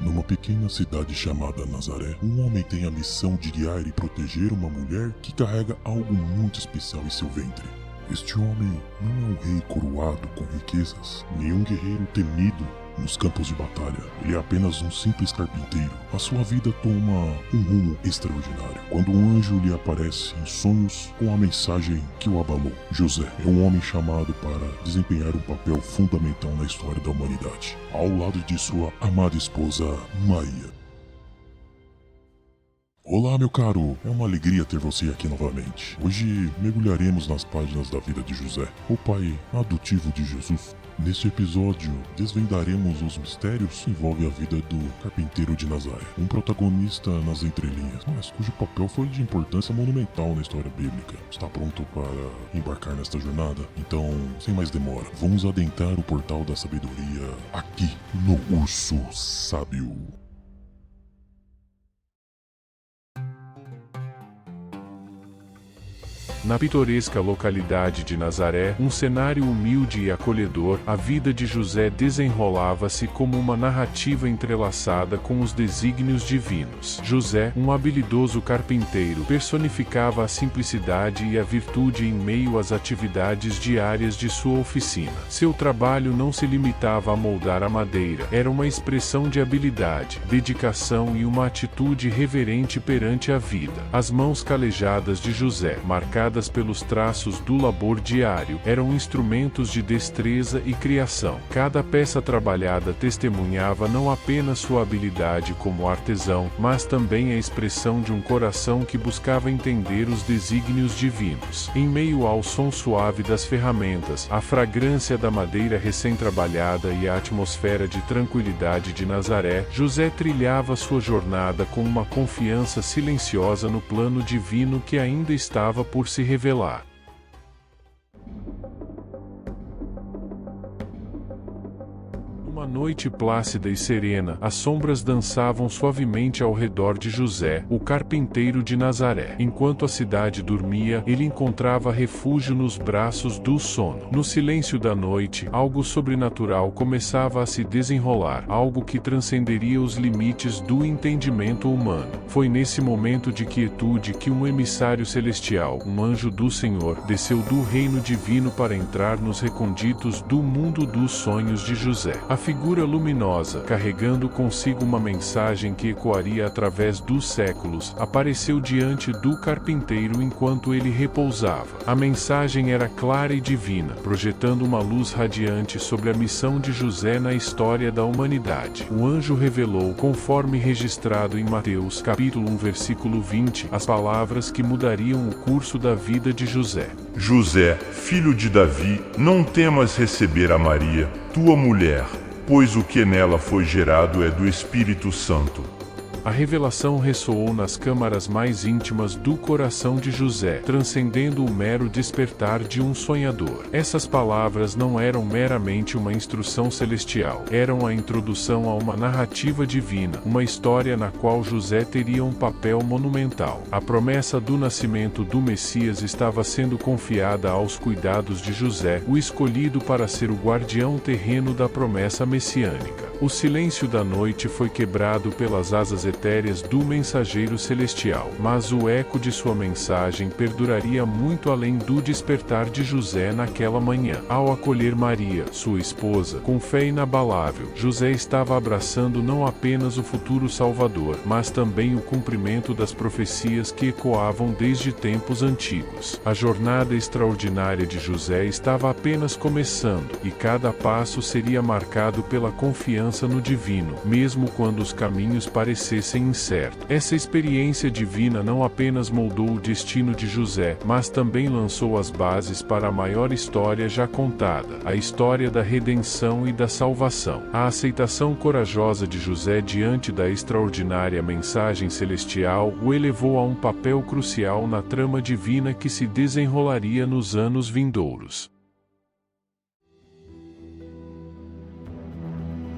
Numa pequena cidade chamada Nazaré, um homem tem a missão de guiar e proteger uma mulher que carrega algo muito especial em seu ventre. Este homem não é um rei coroado com riquezas, nem um guerreiro temido nos campos de batalha. Ele é apenas um simples carpinteiro. A sua vida toma um rumo extraordinário quando um anjo lhe aparece em sonhos com a mensagem que o abalou. José é um homem chamado para desempenhar um papel fundamental na história da humanidade, ao lado de sua amada esposa, Maria. Olá, meu caro! É uma alegria ter você aqui novamente. Hoje mergulharemos nas páginas da vida de José, o pai adotivo de Jesus. Neste episódio, desvendaremos os mistérios que envolvem a vida do carpinteiro de Nazaré, um protagonista nas entrelinhas, mas cujo papel foi de importância monumental na história bíblica. Está pronto para embarcar nesta jornada? Então, sem mais demora, vamos adentrar o portal da sabedoria aqui no Urso Sábio. Na pitoresca localidade de Nazaré, um cenário humilde e acolhedor, a vida de José desenrolava-se como uma narrativa entrelaçada com os desígnios divinos. José, um habilidoso carpinteiro, personificava a simplicidade e a virtude em meio às atividades diárias de sua oficina. Seu trabalho não se limitava a moldar a madeira, era uma expressão de habilidade, dedicação e uma atitude reverente perante a vida. As mãos calejadas de José, marcadas pelos traços do labor diário, eram instrumentos de destreza e criação. Cada peça trabalhada testemunhava não apenas sua habilidade como artesão, mas também a expressão de um coração que buscava entender os desígnios divinos. Em meio ao som suave das ferramentas, a fragrância da madeira recém-trabalhada e a atmosfera de tranquilidade de Nazaré, José trilhava sua jornada com uma confiança silenciosa no plano divino que ainda estava por se revelar. Uma noite plácida e serena, as sombras dançavam suavemente ao redor de José, o carpinteiro de Nazaré. Enquanto a cidade dormia, ele encontrava refúgio nos braços do sono. No silêncio da noite, algo sobrenatural começava a se desenrolar, algo que transcenderia os limites do entendimento humano. Foi nesse momento de quietude que um emissário celestial, um anjo do Senhor, desceu do reino divino para entrar nos recônditos do mundo dos sonhos de José. A figura luminosa, carregando consigo uma mensagem que ecoaria através dos séculos, apareceu diante do carpinteiro enquanto ele repousava. A mensagem era clara e divina, projetando uma luz radiante sobre a missão de José na história da humanidade. O anjo revelou, conforme registrado em Mateus capítulo 1 versículo 20, as palavras que mudariam o curso da vida de José. José, filho de Davi, não temas receber a Maria, tua mulher, pois o que nela foi gerado é do Espírito Santo. A revelação ressoou nas câmaras mais íntimas do coração de José, transcendendo o mero despertar de um sonhador. Essas palavras não eram meramente uma instrução celestial, eram a introdução a uma narrativa divina, uma história na qual José teria um papel monumental. A promessa do nascimento do Messias estava sendo confiada aos cuidados de José, o escolhido para ser o guardião terreno da promessa messiânica. O silêncio da noite foi quebrado pelas asas etéreas do mensageiro celestial, mas o eco de sua mensagem perduraria muito além do despertar de José naquela manhã. Ao acolher Maria, sua esposa, com fé inabalável, José estava abraçando não apenas o futuro Salvador, mas também o cumprimento das profecias que ecoavam desde tempos antigos. A jornada extraordinária de José estava apenas começando, e cada passo seria marcado pela confiança no divino, mesmo quando os caminhos parecessem incertos. Essa experiência divina não apenas moldou o destino de José, mas também lançou as bases para a maior história já contada, a história da redenção e da salvação. A aceitação corajosa de José diante da extraordinária mensagem celestial o elevou a um papel crucial na trama divina que se desenrolaria nos anos vindouros.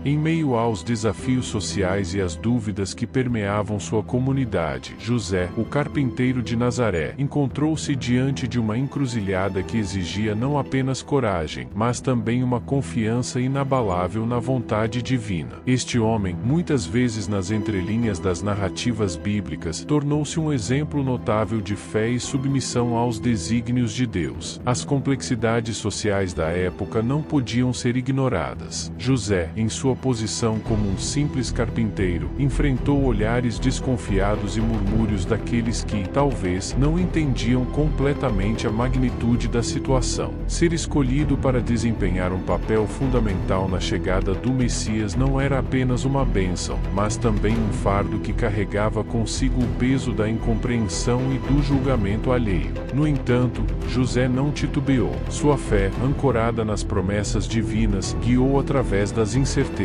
Em meio aos desafios sociais e às dúvidas que permeavam sua comunidade, José, o carpinteiro de Nazaré, encontrou-se diante de uma encruzilhada que exigia não apenas coragem, mas também uma confiança inabalável na vontade divina. Este homem, muitas vezes nas entrelinhas das narrativas bíblicas, tornou-se um exemplo notável de fé e submissão aos desígnios de Deus. As complexidades sociais da época não podiam ser ignoradas. José, em sua posição como um simples carpinteiro, enfrentou olhares desconfiados e murmúrios daqueles que, talvez, não entendiam completamente a magnitude da situação. Ser escolhido para desempenhar um papel fundamental na chegada do Messias não era apenas uma bênção, mas também um fardo que carregava consigo o peso da incompreensão e do julgamento alheio. No entanto, José não titubeou. Sua fé, ancorada nas promessas divinas, guiou através das incertezas.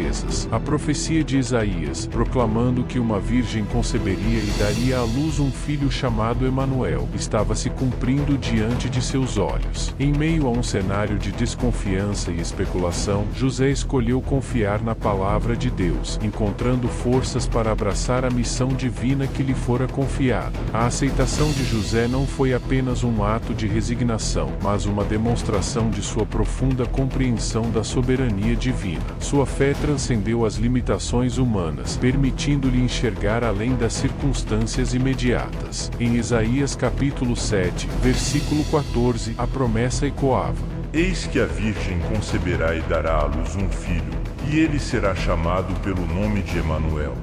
A profecia de Isaías, proclamando que uma virgem conceberia e daria à luz um filho chamado Emanuel, estava se cumprindo diante de seus olhos. Em meio a um cenário de desconfiança e especulação, José escolheu confiar na palavra de Deus, encontrando forças para abraçar a missão divina que lhe fora confiada. A aceitação de José não foi apenas um ato de resignação, mas uma demonstração de sua profunda compreensão da soberania divina. Sua fé transcendeu as limitações humanas, permitindo-lhe enxergar além das circunstâncias imediatas. Em Isaías capítulo 7, versículo 14, a promessa ecoava: Eis que a virgem conceberá e dará à luz um filho, e ele será chamado pelo nome de Emanuel.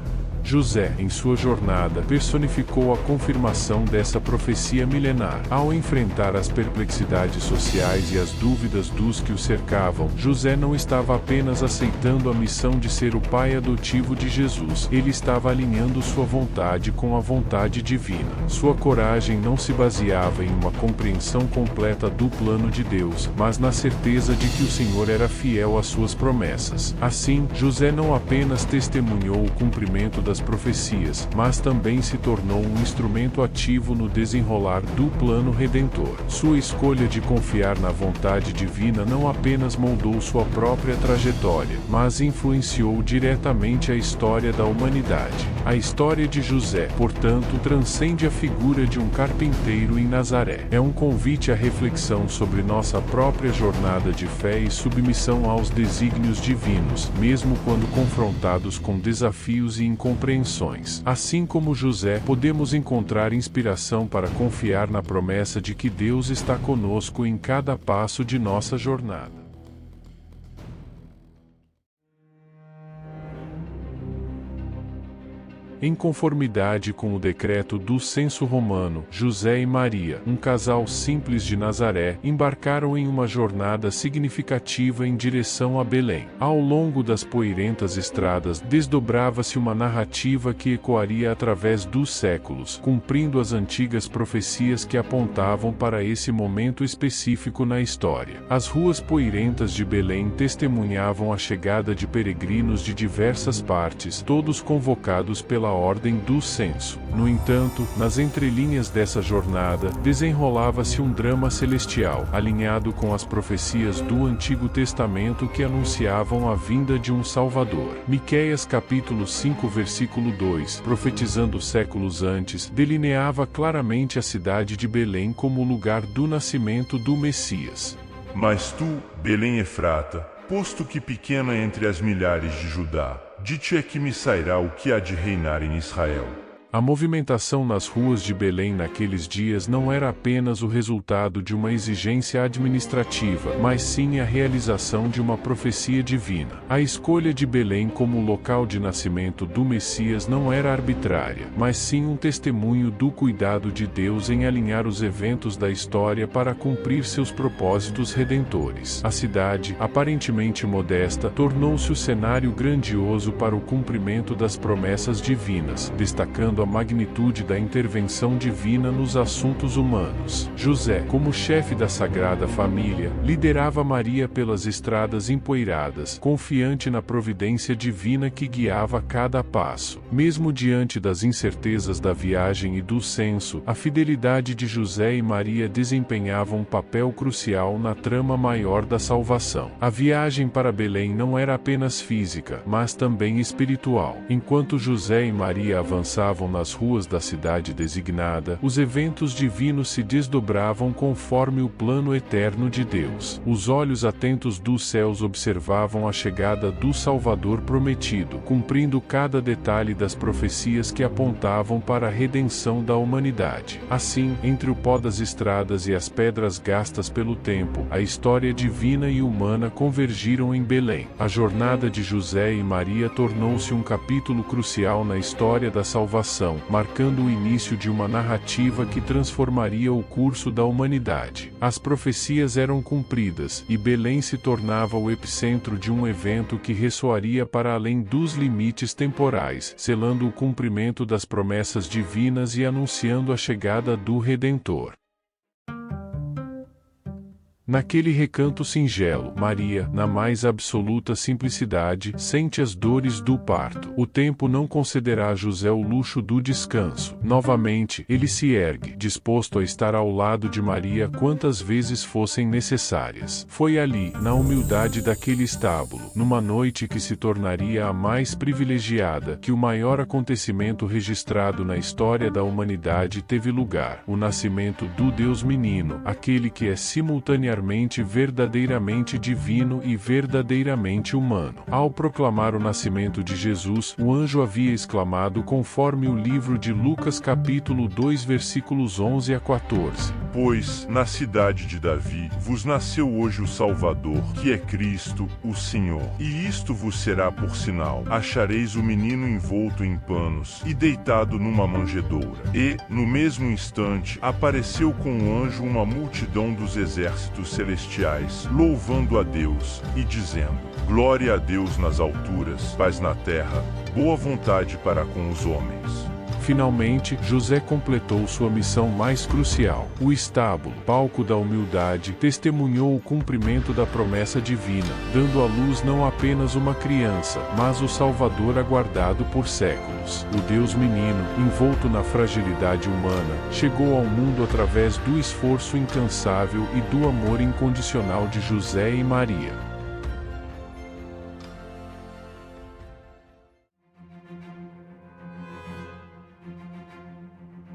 José, em sua jornada, personificou a confirmação dessa profecia milenar. Ao enfrentar as perplexidades sociais e as dúvidas dos que o cercavam, José não estava apenas aceitando a missão de ser o pai adotivo de Jesus, ele estava alinhando sua vontade com a vontade divina. Sua coragem não se baseava em uma compreensão completa do plano de Deus, mas na certeza de que o Senhor era fiel às suas promessas. Assim, José não apenas testemunhou o cumprimento das profecias, mas também se tornou um instrumento ativo no desenrolar do plano redentor. Sua escolha de confiar na vontade divina não apenas moldou sua própria trajetória, mas influenciou diretamente a história da humanidade. A história de José, portanto, transcende a figura de um carpinteiro em Nazaré. É um convite à reflexão sobre nossa própria jornada de fé e submissão aos desígnios divinos, mesmo quando confrontados com desafios e incompreensões. Assim como José, podemos encontrar inspiração para confiar na promessa de que Deus está conosco em cada passo de nossa jornada. Em conformidade com o decreto do censo romano, José e Maria, um casal simples de Nazaré, embarcaram em uma jornada significativa em direção a Belém. Ao longo das poeirentas estradas, desdobrava-se uma narrativa que ecoaria através dos séculos, cumprindo as antigas profecias que apontavam para esse momento específico na história. As ruas poeirentas de Belém testemunhavam a chegada de peregrinos de diversas partes, todos convocados pela ordem do censo. No entanto, nas entrelinhas dessa jornada, desenrolava-se um drama celestial, alinhado com as profecias do Antigo Testamento que anunciavam a vinda de um Salvador. Miqueias capítulo 5 versículo 2, profetizando séculos antes, delineava claramente a cidade de Belém como o lugar do nascimento do Messias. Mas tu, Belém Efrata, posto que pequena entre as milhares de Judá, de ti é que me sairá o que há de reinar em Israel. A movimentação nas ruas de Belém naqueles dias não era apenas o resultado de uma exigência administrativa, mas sim a realização de uma profecia divina. A escolha de Belém como local de nascimento do Messias não era arbitrária, mas sim um testemunho do cuidado de Deus em alinhar os eventos da história para cumprir seus propósitos redentores. A cidade, aparentemente modesta, tornou-se o cenário grandioso para o cumprimento das promessas divinas, destacando a a magnitude da intervenção divina nos assuntos humanos. José, como chefe da Sagrada Família, liderava Maria pelas estradas empoeiradas, confiante na providência divina que guiava cada passo. Mesmo diante das incertezas da viagem e do censo, a fidelidade de José e Maria desempenhava um papel crucial na trama maior da salvação. A viagem para Belém não era apenas física, mas também espiritual. Enquanto José e Maria avançavam nas ruas da cidade designada, os eventos divinos se desdobravam conforme o plano eterno de Deus. Os olhos atentos dos céus observavam a chegada do Salvador prometido, cumprindo cada detalhe das profecias que apontavam para a redenção da humanidade. Assim, entre o pó das estradas e as pedras gastas pelo tempo, a história divina e humana convergiram em Belém. A jornada de José e Maria tornou-se um capítulo crucial na história da salvação, marcando o início de uma narrativa que transformaria o curso da humanidade. As profecias eram cumpridas, e Belém se tornava o epicentro de um evento que ressoaria para além dos limites temporais, selando o cumprimento das promessas divinas e anunciando a chegada do Redentor. Naquele recanto singelo, Maria, na mais absoluta simplicidade, sente as dores do parto. O tempo não concederá a José o luxo do descanso. Novamente, ele se ergue, disposto a estar ao lado de Maria quantas vezes fossem necessárias. Foi ali, na humildade daquele estábulo, numa noite que se tornaria a mais privilegiada, que o maior acontecimento registrado na história da humanidade teve lugar: o nascimento do Deus menino, aquele que é simultaneamente verdadeiramente divino e verdadeiramente humano. Ao proclamar o nascimento de Jesus, o anjo havia exclamado conforme o livro de Lucas capítulo 2 versículos 11 a 14. Pois, na cidade de Davi, vos nasceu hoje o Salvador, que é Cristo, o Senhor. E isto vos será por sinal: achareis o menino envolto em panos e deitado numa manjedoura. E, no mesmo instante, apareceu com o anjo uma multidão dos exércitos celestiais, louvando a Deus e dizendo: glória a Deus nas alturas, paz na terra, boa vontade para com os homens. Finalmente, José completou sua missão mais crucial. O estábulo, palco da humildade, testemunhou o cumprimento da promessa divina, dando à luz não apenas uma criança, mas o Salvador aguardado por séculos. O Deus menino, envolto na fragilidade humana, chegou ao mundo através do esforço incansável e do amor incondicional de José e Maria.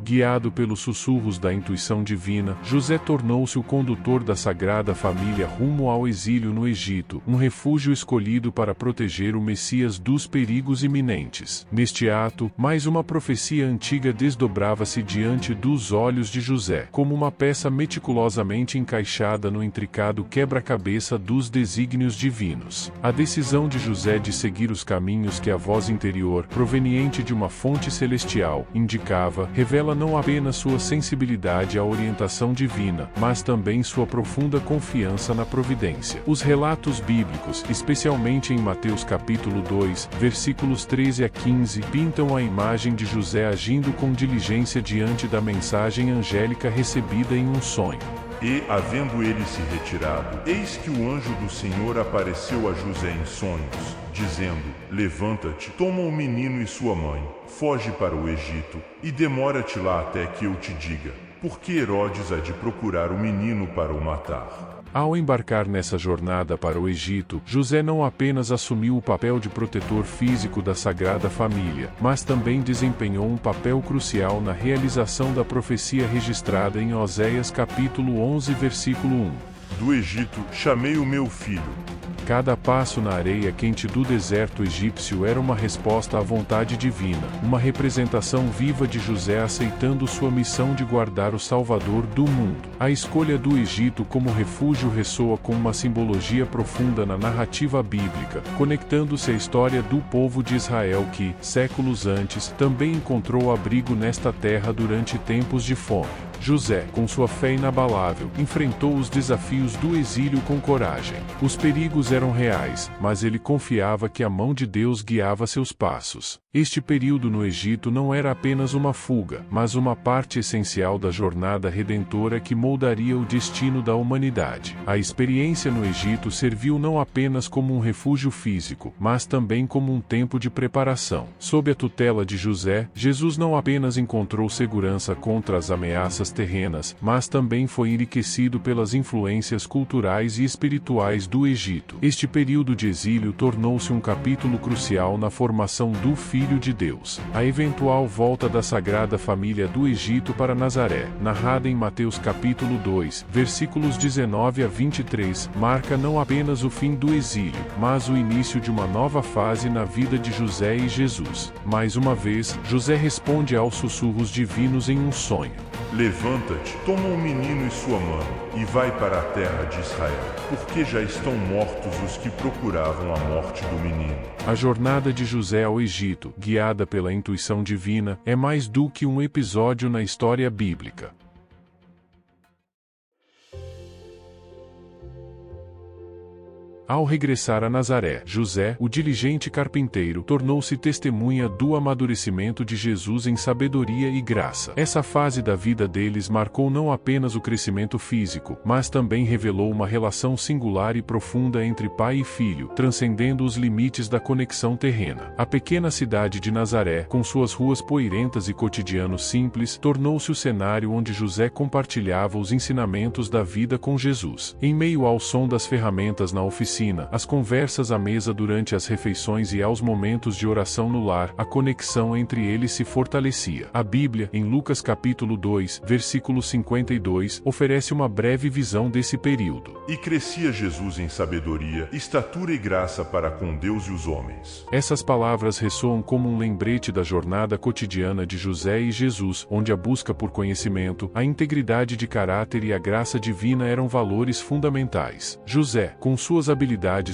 Guiado pelos sussurros da intuição divina, José tornou-se o condutor da Sagrada Família rumo ao exílio no Egito, um refúgio escolhido para proteger o Messias dos perigos iminentes. Neste ato, mais uma profecia antiga desdobrava-se diante dos olhos de José, como uma peça meticulosamente encaixada no intricado quebra-cabeça dos desígnios divinos. A decisão de José de seguir os caminhos que a voz interior, proveniente de uma fonte celestial, indicava, revela não apenas sua sensibilidade à orientação divina, mas também sua profunda confiança na providência. Os relatos bíblicos, especialmente em Mateus capítulo 2, versículos 13 a 15, pintam a imagem de José agindo com diligência diante da mensagem angélica recebida em um sonho. E, havendo ele se retirado, eis que o anjo do Senhor apareceu a José em sonhos, dizendo: levanta-te, toma o menino e sua mãe, foge para o Egito, e demora-te lá até que eu te diga, porque Herodes há de procurar o menino para o matar. Ao embarcar nessa jornada para o Egito, José não apenas assumiu o papel de protetor físico da Sagrada Família, mas também desempenhou um papel crucial na realização da profecia registrada em Oséias capítulo 11 versículo 1. Do Egito chamei o meu filho. Cada passo na areia quente do deserto egípcio era uma resposta à vontade divina, uma representação viva de José aceitando sua missão de guardar o Salvador do mundo. A escolha do Egito como refúgio ressoa com uma simbologia profunda na narrativa bíblica, conectando-se à história do povo de Israel que, séculos antes, também encontrou abrigo nesta terra durante tempos de fome. José, com sua fé inabalável, enfrentou os desafios do exílio com coragem. Os perigos eram reais, mas ele confiava que a mão de Deus guiava seus passos. Este período no Egito não era apenas uma fuga, mas uma parte essencial da jornada redentora que moldaria o destino da humanidade. A experiência no Egito serviu não apenas como um refúgio físico, mas também como um tempo de preparação. Sob a tutela de José, Jesus não apenas encontrou segurança contra as ameaças terrenas, mas também foi enriquecido pelas influências culturais e espirituais do Egito. Este período de exílio tornou-se um capítulo crucial na formação do Filho de Deus. A eventual volta da Sagrada Família do Egito para Nazaré, narrada em Mateus capítulo 2, versículos 19 a 23, marca não apenas o fim do exílio, mas o início de uma nova fase na vida de José e Jesus. Mais uma vez, José responde aos sussurros divinos em um sonho. Levanta-te, toma o menino e sua mãe, e vai para a terra de Israel, porque já estão mortos os que procuravam a morte do menino. A jornada de José ao Egito, guiada pela intuição divina, é mais do que um episódio na história bíblica. Ao regressar a Nazaré, José, o diligente carpinteiro, tornou-se testemunha do amadurecimento de Jesus em sabedoria e graça. Essa fase da vida deles marcou não apenas o crescimento físico, mas também revelou uma relação singular e profunda entre pai e filho, transcendendo os limites da conexão terrena. A pequena cidade de Nazaré, com suas ruas poeirentas e cotidianos simples, tornou-se o cenário onde José compartilhava os ensinamentos da vida com Jesus. Em meio ao som das ferramentas na oficina, às conversas à mesa durante as refeições e aos momentos de oração no lar, a conexão entre eles se fortalecia. A Bíblia, em Lucas capítulo 2, versículo 52, oferece uma breve visão desse período. E crescia Jesus em sabedoria, estatura e graça para com Deus e os homens. Essas palavras ressoam como um lembrete da jornada cotidiana de José e Jesus, onde a busca por conhecimento, a integridade de caráter e a graça divina eram valores fundamentais. José, com suas habilidades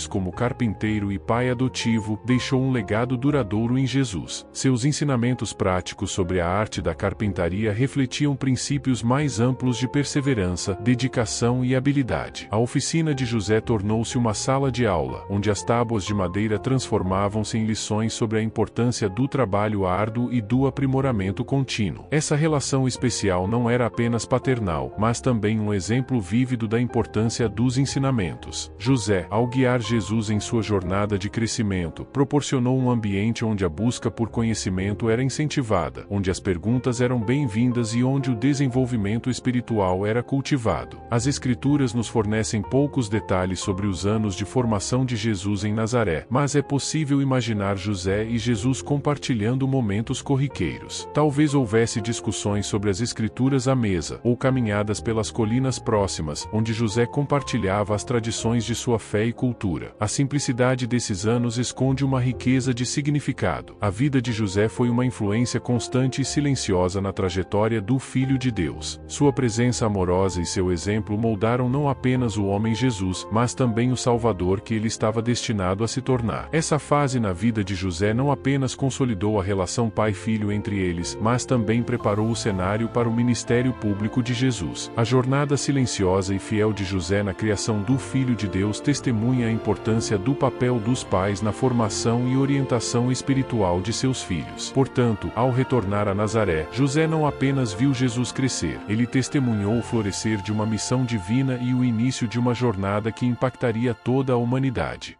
como carpinteiro e pai adotivo, deixou um legado duradouro em Jesus. Seus ensinamentos práticos sobre a arte da carpintaria refletiam princípios mais amplos de perseverança, dedicação e habilidade. A oficina de José tornou-se uma sala de aula, onde as tábuas de madeira transformavam-se em lições sobre a importância do trabalho árduo e do aprimoramento contínuo. Essa relação especial não era apenas paternal, mas também um exemplo vívido da importância dos ensinamentos. José, ao guiar Jesus em sua jornada de crescimento, proporcionou um ambiente onde a busca por conhecimento era incentivada, onde as perguntas eram bem-vindas e onde o desenvolvimento espiritual era cultivado. As Escrituras nos fornecem poucos detalhes sobre os anos de formação de Jesus em Nazaré, mas é possível imaginar José e Jesus compartilhando momentos corriqueiros. Talvez houvesse discussões sobre as Escrituras à mesa, ou caminhadas pelas colinas próximas, onde José compartilhava as tradições de sua fé e cultura. A simplicidade desses anos esconde uma riqueza de significado. A vida de José foi uma influência constante e silenciosa na trajetória do Filho de Deus. Sua presença amorosa e seu exemplo moldaram não apenas o homem Jesus, mas também o Salvador que ele estava destinado a se tornar. Essa fase na vida de José não apenas consolidou a relação pai-filho entre eles, mas também preparou o cenário para o ministério público de Jesus. A jornada silenciosa e fiel de José na criação do Filho de Deus testemunha a importância do papel dos pais na formação e orientação espiritual de seus filhos. Portanto, ao retornar a Nazaré, José não apenas viu Jesus crescer, ele testemunhou o florescer de uma missão divina e o início de uma jornada que impactaria toda a humanidade.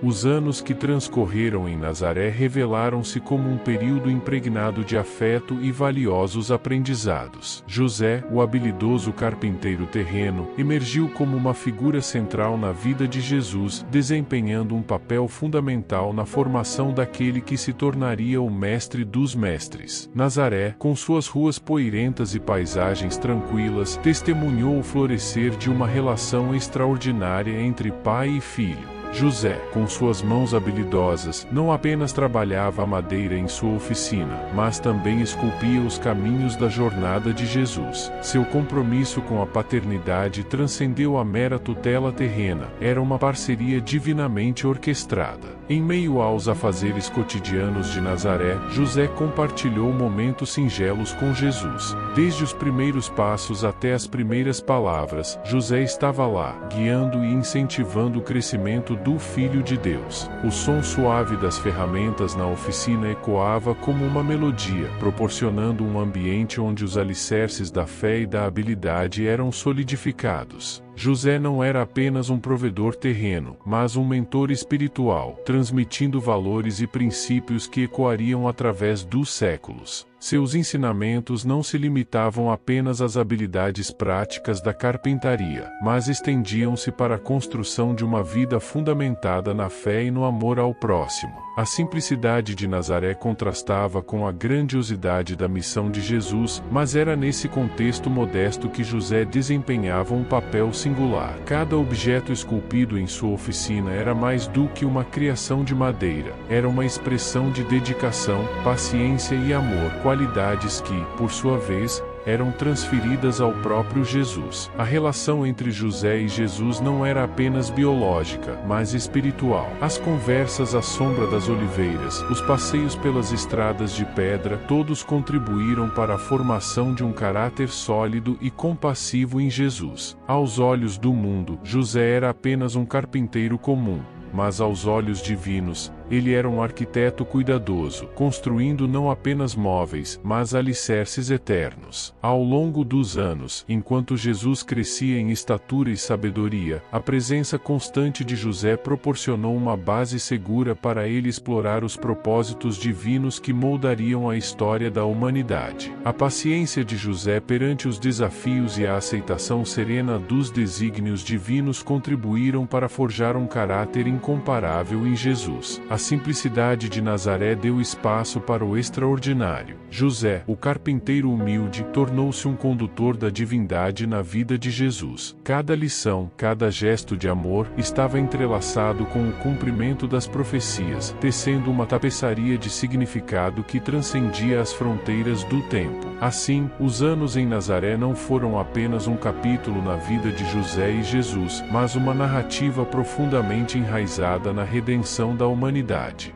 Os anos que transcorreram em Nazaré revelaram-se como um período impregnado de afeto e valiosos aprendizados. José, o habilidoso carpinteiro terreno, emergiu como uma figura central na vida de Jesus, desempenhando um papel fundamental na formação daquele que se tornaria o mestre dos mestres. Nazaré, com suas ruas poeirentas e paisagens tranquilas, testemunhou o florescer de uma relação extraordinária entre pai e filho. José, com suas mãos habilidosas, não apenas trabalhava a madeira em sua oficina, mas também esculpia os caminhos da jornada de Jesus. Seu compromisso com a paternidade transcendeu a mera tutela terrena, era uma parceria divinamente orquestrada. Em meio aos afazeres cotidianos de Nazaré, José compartilhou momentos singelos com Jesus. Desde os primeiros passos até as primeiras palavras, José estava lá, guiando e incentivando o crescimento do Filho de Deus. O som suave das ferramentas na oficina ecoava como uma melodia, proporcionando um ambiente onde os alicerces da fé e da habilidade eram solidificados. José não era apenas um provedor terreno, mas um mentor espiritual, transmitindo valores e princípios que ecoariam através dos séculos. Seus ensinamentos não se limitavam apenas às habilidades práticas da carpintaria, mas estendiam-se para a construção de uma vida fundamentada na fé e no amor ao próximo. A simplicidade de Nazaré contrastava com a grandiosidade da missão de Jesus, mas era nesse contexto modesto que José desempenhava um papel singular. Cada objeto esculpido em sua oficina era mais do que uma criação de madeira, era uma expressão de dedicação, paciência e amor, qualidades que, por sua vez, eram transferidas ao próprio Jesus. A relação entre José e Jesus não era apenas biológica, mas espiritual. As conversas à sombra das oliveiras, os passeios pelas estradas de pedra, todos contribuíram para a formação de um caráter sólido e compassivo em Jesus. Aos olhos do mundo, José era apenas um carpinteiro comum, mas aos olhos divinos, ele era um arquiteto cuidadoso, construindo não apenas móveis, mas alicerces eternos. Ao longo dos anos, enquanto Jesus crescia em estatura e sabedoria, a presença constante de José proporcionou uma base segura para ele explorar os propósitos divinos que moldariam a história da humanidade. A paciência de José perante os desafios e a aceitação serena dos desígnios divinos contribuíram para forjar um caráter incomparável em Jesus. A simplicidade de Nazaré deu espaço para o extraordinário. José, o carpinteiro humilde, tornou-se um condutor da divindade na vida de Jesus. Cada lição, cada gesto de amor, estava entrelaçado com o cumprimento das profecias, tecendo uma tapeçaria de significado que transcendia as fronteiras do tempo. Assim, os anos em Nazaré não foram apenas um capítulo na vida de José e Jesus, mas uma narrativa profundamente enraizada na redenção da humanidade.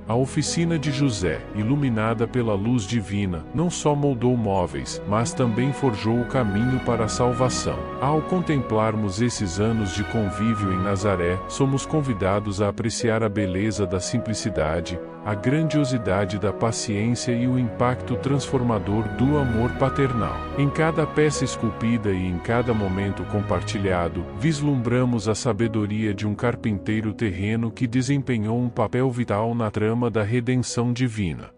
A oficina de José, iluminada pela luz divina, não só moldou móveis, mas também forjou o caminho para a salvação. Ao contemplarmos esses anos de convívio em Nazaré, somos convidados a apreciar a beleza da simplicidade, a grandiosidade da paciência e o impacto transformador do amor paternal. Em cada peça esculpida e em cada momento compartilhado, vislumbramos a sabedoria de um carpinteiro terreno que desempenhou um papel vital na trama da redenção divina.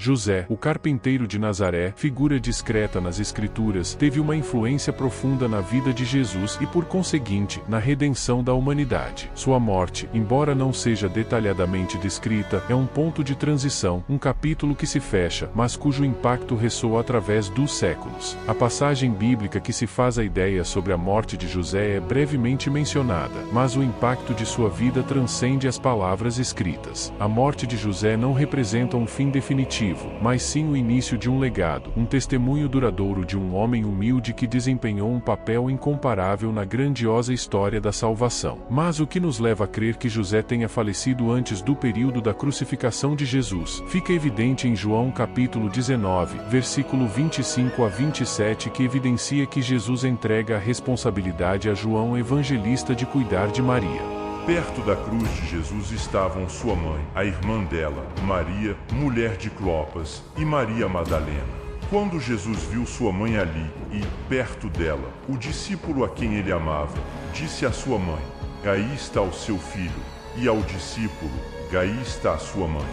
José, o carpinteiro de Nazaré, figura discreta nas Escrituras, teve uma influência profunda na vida de Jesus e, por conseguinte, na redenção da humanidade. Sua morte, embora não seja detalhadamente descrita, é um ponto de transição, um capítulo que se fecha, mas cujo impacto ressoa através dos séculos. A passagem bíblica que se faz a ideia sobre a morte de José é brevemente mencionada, mas o impacto de sua vida transcende as palavras escritas. A morte de José não representa um fim definitivo, mas sim o início de um legado, um testemunho duradouro de um homem humilde que desempenhou um papel incomparável na grandiosa história da salvação. Mas o que nos leva a crer que José tenha falecido antes do período da crucificação de Jesus, fica evidente em João capítulo 19, versículo 25 a 27, que evidencia que Jesus entrega a responsabilidade a João Evangelista de cuidar de Maria. Perto da cruz de Jesus estavam sua mãe, a irmã dela, Maria, mulher de Clopas, e Maria Madalena. Quando Jesus viu sua mãe ali e, perto dela, o discípulo a quem ele amava, disse à sua mãe: "Aí está o seu filho", e ao discípulo: "Aí está a sua mãe".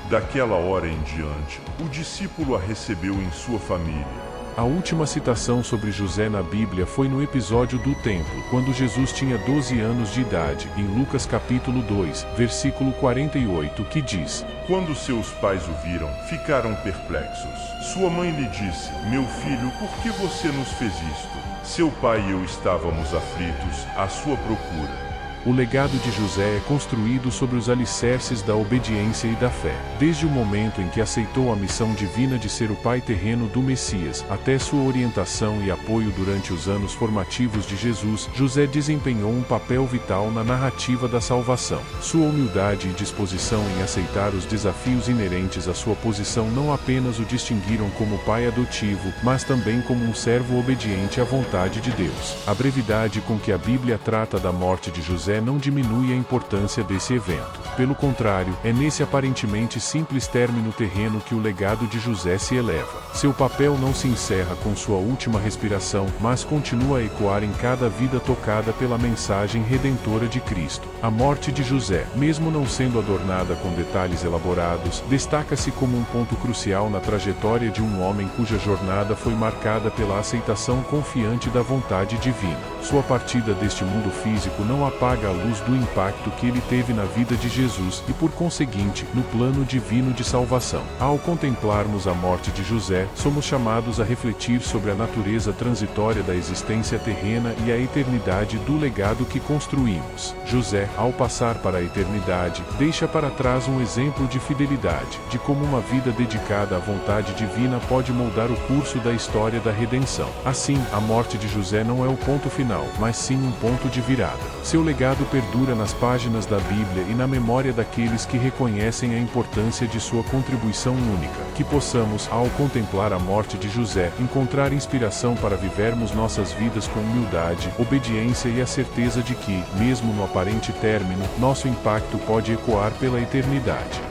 Daquela hora em diante, o discípulo a recebeu em sua família. A última citação sobre José na Bíblia foi no episódio do templo, quando Jesus tinha 12 anos de idade, em Lucas capítulo 2, versículo 48, que diz: Quando seus pais o viram, ficaram perplexos. Sua mãe lhe disse: "Meu filho, por que você nos fez isto? Seu pai e eu estávamos aflitos, à sua procura." O legado de José é construído sobre os alicerces da obediência e da fé. Desde o momento em que aceitou a missão divina de ser o pai terreno do Messias, até sua orientação e apoio durante os anos formativos de Jesus, José desempenhou um papel vital na narrativa da salvação. Sua humildade e disposição em aceitar os desafios inerentes à sua posição não apenas o distinguiram como pai adotivo, mas também como um servo obediente à vontade de Deus. A brevidade com que a Bíblia trata da morte de José não diminui a importância desse evento. Pelo contrário, é nesse aparentemente simples término terreno que o legado de José se eleva. Seu papel não se encerra com sua última respiração, mas continua a ecoar em cada vida tocada pela mensagem redentora de Cristo. A morte de José, mesmo não sendo adornada com detalhes elaborados, destaca-se como um ponto crucial na trajetória de um homem cuja jornada foi marcada pela aceitação confiante da vontade divina. Sua partida deste mundo físico não apaga a luz do impacto que ele teve na vida de Jesus e, por conseguinte, no plano divino de salvação. Ao contemplarmos a morte de José, somos chamados a refletir sobre a natureza transitória da existência terrena e a eternidade do legado que construímos. José, ao passar para a eternidade, deixa para trás um exemplo de fidelidade, de como uma vida dedicada à vontade divina pode moldar o curso da história da redenção. Assim, a morte de José não é o ponto final, mas sim um ponto de virada. Seu legado perdura nas páginas da Bíblia e na memória daqueles que reconhecem a importância de sua contribuição única. Que possamos, ao contemplar a morte de José, encontrar inspiração para vivermos nossas vidas com humildade, obediência e a certeza de que, mesmo no aparente término, nosso impacto pode ecoar pela eternidade.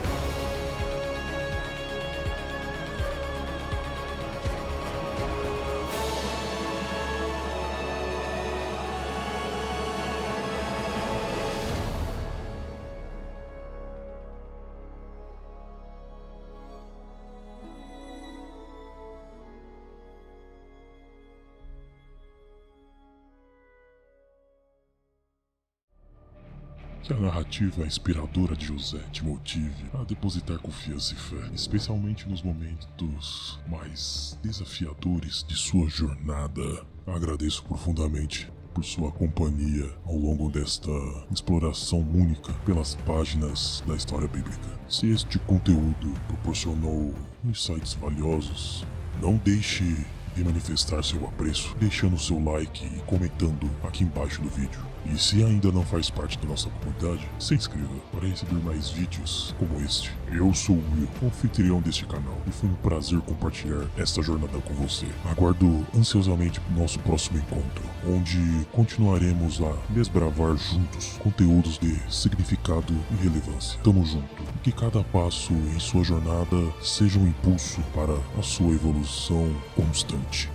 Que a narrativa inspiradora de José te motive a depositar confiança e fé, especialmente nos momentos mais desafiadores de sua jornada. Agradeço profundamente por sua companhia ao longo desta exploração única pelas páginas da história bíblica. Se este conteúdo proporcionou insights valiosos, não deixe de manifestar seu apreço deixando seu like e comentando aqui embaixo do vídeo. E se ainda não faz parte da nossa comunidade, se inscreva para receber mais vídeos como este. Eu sou o Will, o anfitrião deste canal, e foi um prazer compartilhar esta jornada com você. Aguardo ansiosamente o nosso próximo encontro, onde continuaremos a desbravar juntos conteúdos de significado e relevância. Tamo junto. Que cada passo em sua jornada seja um impulso para a sua evolução constante.